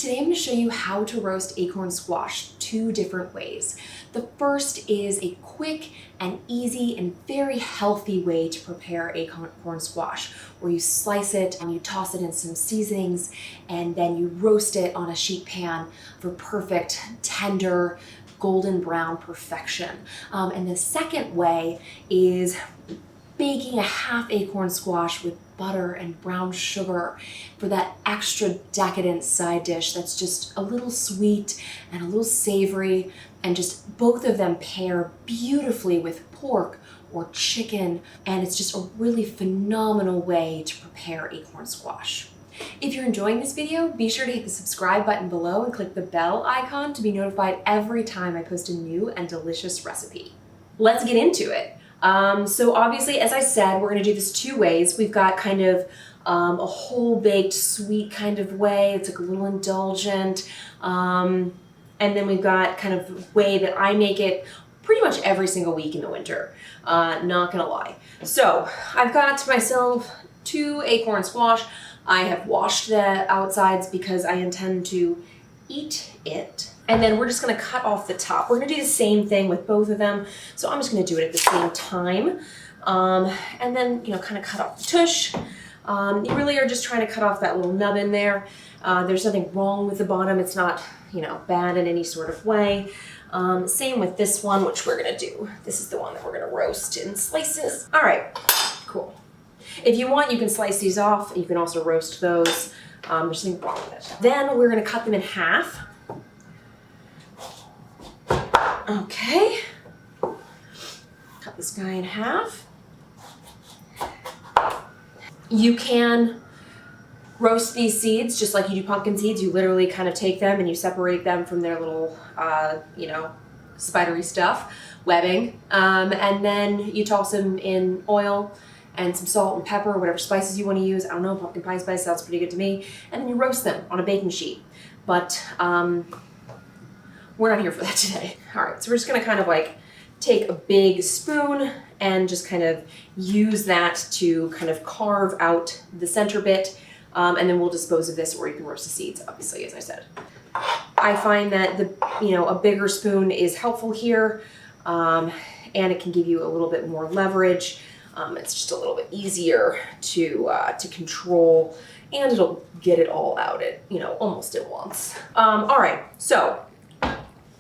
Today I'm going to show you how to roast acorn squash two different ways. The first is a quick and easy and very healthy way to prepare acorn squash, where you slice it and you toss it in some seasonings and then you roast it on a sheet pan for perfect, tender, golden brown perfection. And the second way is baking a half acorn squash with butter and brown sugar for that extra decadent side dish that's just a little sweet and a little savory, and just both of them pair beautifully with pork or chicken, and it's just a really phenomenal way to prepare acorn squash. If you're enjoying this video, be sure to hit the subscribe button below and click the bell icon to be notified every time I post a new and delicious recipe. Let's get into it. So obviously, as I said, we're going to do this two ways. We've got kind of a whole baked sweet kind of way. It's like a little indulgent. And then we've got kind of a way that I make it pretty much every single week in the winter. Not gonna lie. So I've got myself two acorn squash. I have washed the outsides because I intend to eat it. And then we're just gonna cut off the top. We're gonna do the same thing with both of them. So I'm just gonna do it at the same time. And then, kind of cut off the tush. You really are just trying to cut off that little nub in there. There's nothing wrong with the bottom. It's not, bad in any sort of way. Same with this one, which we're gonna do. This is the one that we're gonna roast in slices. All right, cool. If you want, you can slice these off. You can also roast those. There's nothing wrong with it. Then we're gonna cut them in half. Okay, cut this guy in half. You can roast these seeds just like you do pumpkin seeds. You literally kind of take them and you separate them from their little, spidery stuff, webbing, and then you toss them in oil and some salt and pepper, whatever spices you want to use. I don't know, pumpkin pie spice sounds pretty good to me. And then you roast them on a baking sheet. But we're not here for that today. All right, so we're just gonna kind of like take a big spoon and just kind of use that to kind of carve out the center bit, and then we'll dispose of this, or you can roast the seeds, obviously, as I said. I find that a bigger spoon is helpful here, and it can give you a little bit more leverage. It's just a little bit easier to control, and it'll get it all out at almost at once. All right, so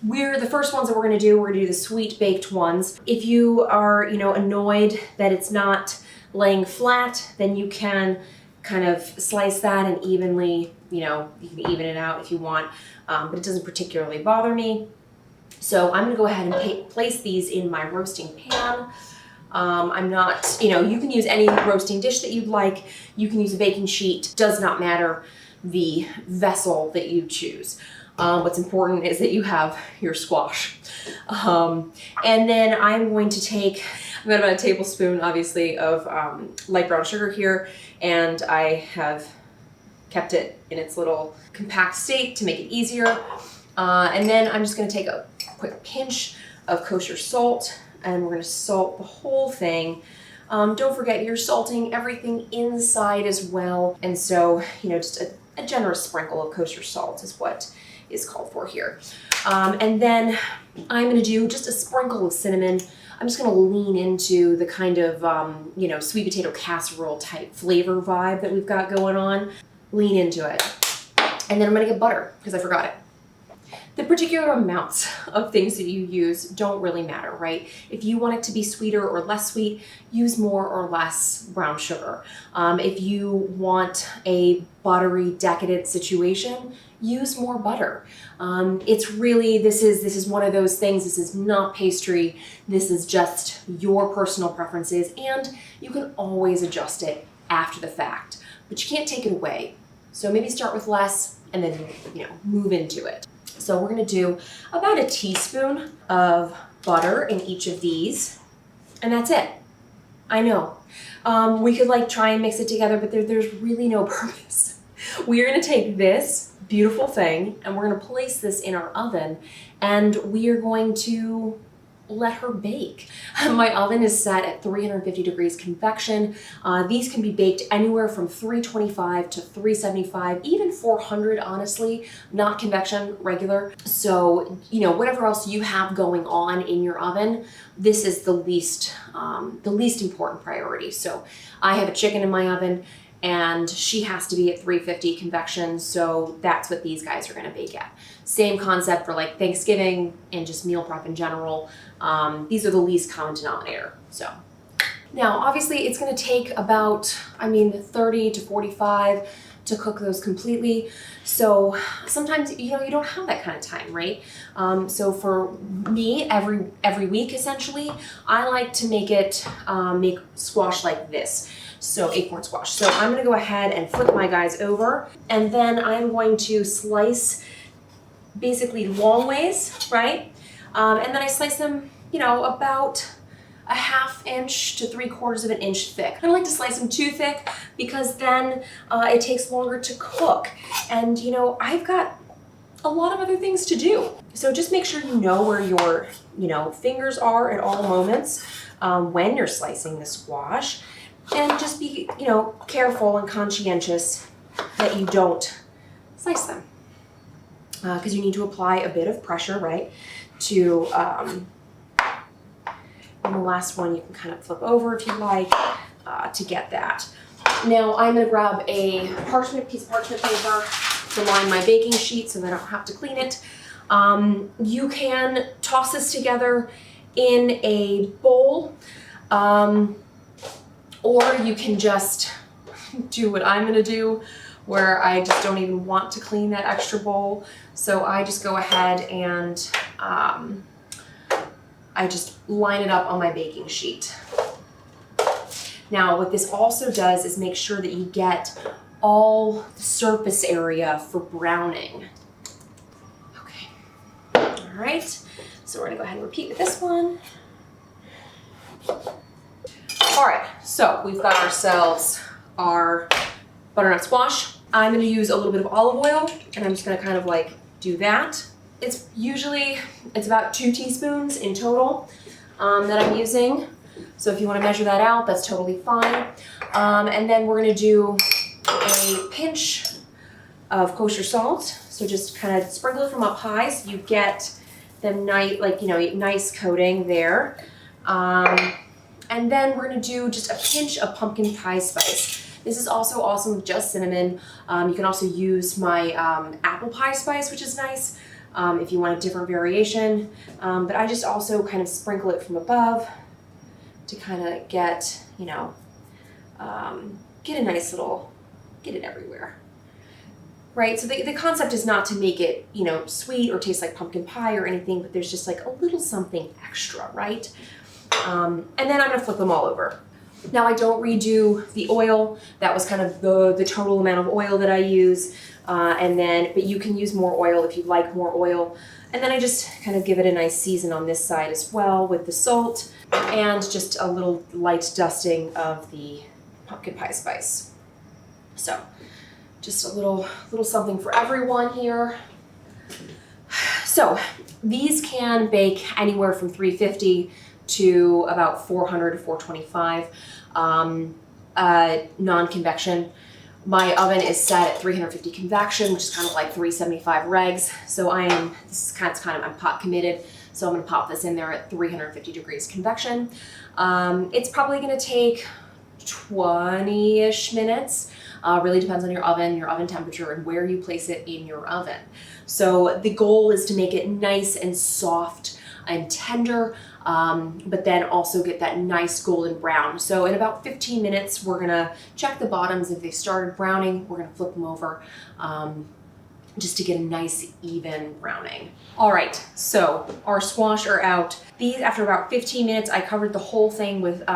the first ones that we're gonna do the sweet baked ones. If you are, annoyed that it's not laying flat, then you can kind of slice that and evenly, you can even it out if you want, but it doesn't particularly bother me. So I'm gonna go ahead and place these in my roasting pan. I'm not, you can use any roasting dish that you'd like. You can use a baking sheet, does not matter the vessel that you choose. What's important is that you have your squash. And then I'm going to take, I've got about a tablespoon, obviously, of light brown sugar here, and I have kept it in its little compact state to make it easier. And then I'm just gonna take a quick pinch of kosher salt, and we're gonna salt the whole thing. Don't forget, you're salting everything inside as well. And so, just a generous sprinkle of kosher salt is what is called for here. And then I'm gonna do just a sprinkle of cinnamon. I'm just gonna lean into the kind of, sweet potato casserole type flavor vibe that we've got going on. Lean into it. And then I'm gonna get butter, because I forgot it. The particular amounts of things that you use don't really matter, right? If you want it to be sweeter or less sweet, use more or less brown sugar. If you want a buttery, decadent situation, use more butter. It's really, this is one of those things. This is not pastry. This is just your personal preferences, and you can always adjust it after the fact, but you can't take it away. So maybe start with less and then, move into it. So we're gonna do about a teaspoon of butter in each of these, and that's it. I know. We could try and mix it together, but there's really no purpose. We are gonna take this beautiful thing and we're gonna place this in our oven, and we are going to let her bake. My oven is set at 350 degrees convection. These can be baked anywhere from 325 to 375, even 400, honestly, not convection, regular. So, you know, whatever else you have going on in your oven, this is the least important priority. So I have a chicken in my oven and she has to be at 350 convection, so that's what these guys are gonna bake at. Same concept for like Thanksgiving and just meal prep in general. These are the least common denominator. So now obviously it's gonna take about, 30 to 45 to cook those completely. So sometimes, you know, you don't have that kind of time, right? So for me, every week essentially, I like to make squash like this. So acorn squash. So I'm gonna go ahead and flip my guys over, and then I'm going to slice basically long ways, right? And then I slice them, you know, about a 1/2 inch to 3/4 of an inch thick. I don't like to slice them too thick because then it takes longer to cook. And you know, I've got a lot of other things to do. So just make sure you know where your, you know, fingers are at all moments when you're slicing the squash. And just be, you know, careful and conscientious that you don't slice them. Because you need to apply a bit of pressure, right? To, and the last one you can kind of flip over if you like to get that. Now I'm gonna grab a piece of parchment paper to line my baking sheet so that I don't have to clean it. You can toss this together in a bowl. Or you can just do what I'm gonna do, where I just don't even want to clean that extra bowl. So I just go ahead and I just line it up on my baking sheet. Now what this also does is make sure that you get all the surface area for browning. Okay, all right. So we're gonna go ahead and repeat with this one. All right, so we've got ourselves our butternut squash. I'm gonna use a little bit of olive oil, and I'm just gonna kind of like do that. It's about 2 teaspoons in total that I'm using. So if you wanna measure that out, that's totally fine. And then we're gonna do a pinch of kosher salt. So just kind of sprinkle it from up high so you get the nice coating there. And then we're gonna do just a pinch of pumpkin pie spice. This is also awesome with just cinnamon. You can also use my apple pie spice, which is nice if you want a different variation. But I just also kind of sprinkle it from above to kind of get, you know, get it everywhere. Right, so the concept is not to make it, you know, sweet or taste like pumpkin pie or anything, but there's just like a little something extra, right? And then I'm gonna flip them all over. Now I don't redo the oil. That was kind of the total amount of oil that I use. But you can use more oil if you'd like more oil. And then I just kind of give it a nice season on this side as well with the salt and just a little light dusting of the pumpkin pie spice. So just a little something for everyone here. So these can bake anywhere from 350 to about 400 to 425, non-convection. My oven is set at 350 convection, which is kind of like 375 regs. So I'm pot committed. So I'm gonna pop this in there at 350 degrees convection. It's probably gonna take 20-ish minutes. Really depends on your oven temperature, and where you place it in your oven. So the goal is to make it nice and soft and tender, but then also get that nice golden brown. So in about 15 minutes, we're gonna check the bottoms. If they started browning, we're gonna flip them over just to get a nice even browning. All right, so our squash are out. These, after about 15 minutes, I covered the whole thing with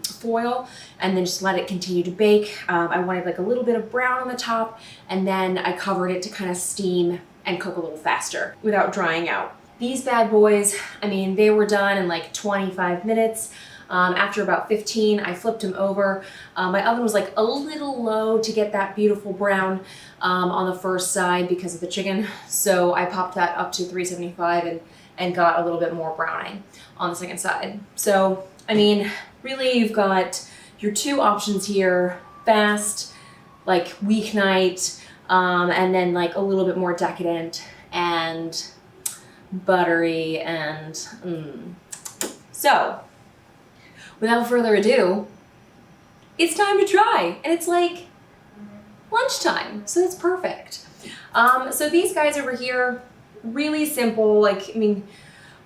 foil and then just let it continue to bake. I wanted like a little bit of brown on the top, and then I covered it to kind of steam and cook a little faster without drying out. These bad boys, I mean, they were done in like 25 minutes. After about 15, I flipped them over. My oven was like a little low to get that beautiful brown on the first side because of the chicken. So I popped that up to 375 and got a little bit more browning on the second side. So, I mean, really you've got your two options here, fast, like weeknight, and then like a little bit more decadent and buttery and So, without further ado, it's time to try. And it's like lunchtime, so it's perfect. So these guys over here, really simple. Like, I mean,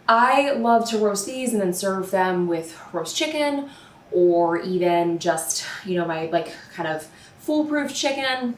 I love to roast these and then serve them with roast chicken, or even just, you know, my like kind of foolproof chicken.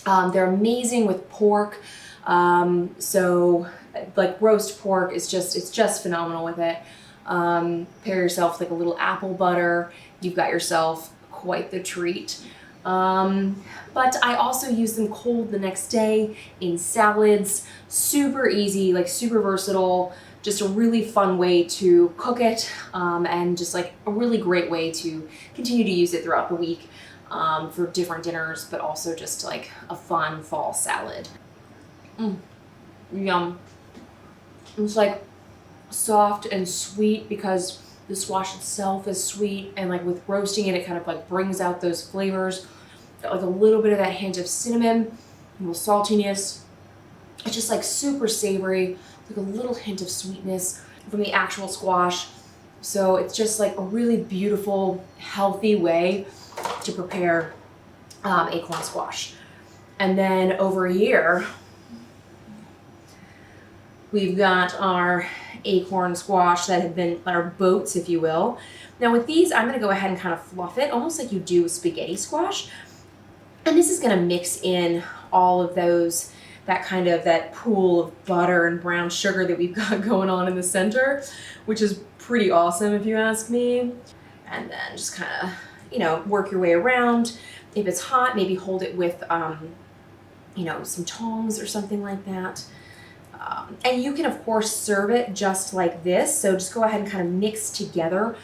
They're amazing with pork. So like roast pork is just, it's just phenomenal with it. Pair yourself like a little apple butter. You've got yourself quite the treat. But I also use them cold the next day in salads. Super easy, like super versatile, just a really fun way to cook it, and just like a really great way to continue to use it throughout the week, for different dinners, but also just like a fun fall salad. Yum. It's like soft and sweet because the squash itself is sweet, and like with roasting it, it kind of like brings out those flavors. Got like a little bit of that hint of cinnamon, a little saltiness. It's just like super savory, like a little hint of sweetness from the actual squash. So it's just like a really beautiful, healthy way to prepare acorn squash. And then over here, we've got our acorn squash that have been our boats, if you will. Now with these, I'm gonna go ahead and kind of fluff it, almost like you do with spaghetti squash. And this is gonna mix in all of those, that pool of butter and brown sugar that we've got going on in the center, which is pretty awesome if you ask me. And then just kind of, you know, work your way around. If it's hot, maybe hold it with, you know, some tongs or something like that. And you can of course serve it just like this. So just go ahead and kind of mix together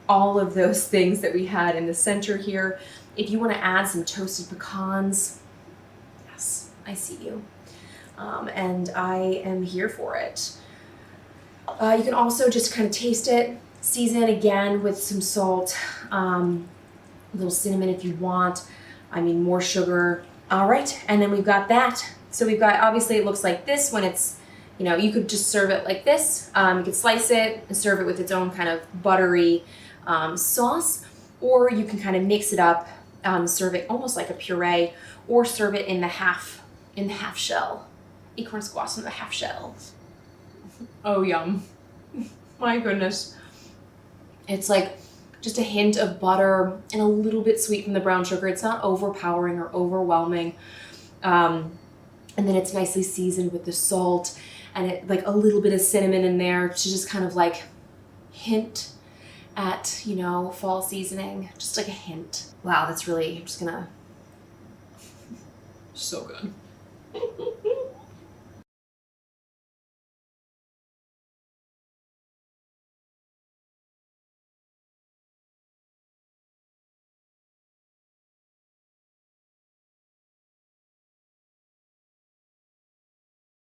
all of those things that we had in the center here. If you want to add some toasted pecans, yes, I see you. And I am here for it. You can also just kind of taste it, season again with some salt, a little cinnamon if you want. I mean, more sugar. All right, and then we've got that. So we've got, obviously it looks like this when it's, you know, you could just serve it like this. You could slice it and serve it with its own kind of buttery sauce, or you can kind of mix it up, serve it almost like a puree, or serve it in the half shell. Acorn squash in the half shell. Oh, yum. My goodness. It's like just a hint of butter and a little bit sweet from the brown sugar. It's not overpowering or overwhelming. And then it's nicely seasoned with the salt and it like a little bit of cinnamon in there to just kind of like hint at, you know, fall seasoning, just like a hint. Wow, that's really, I'm just gonna, so good.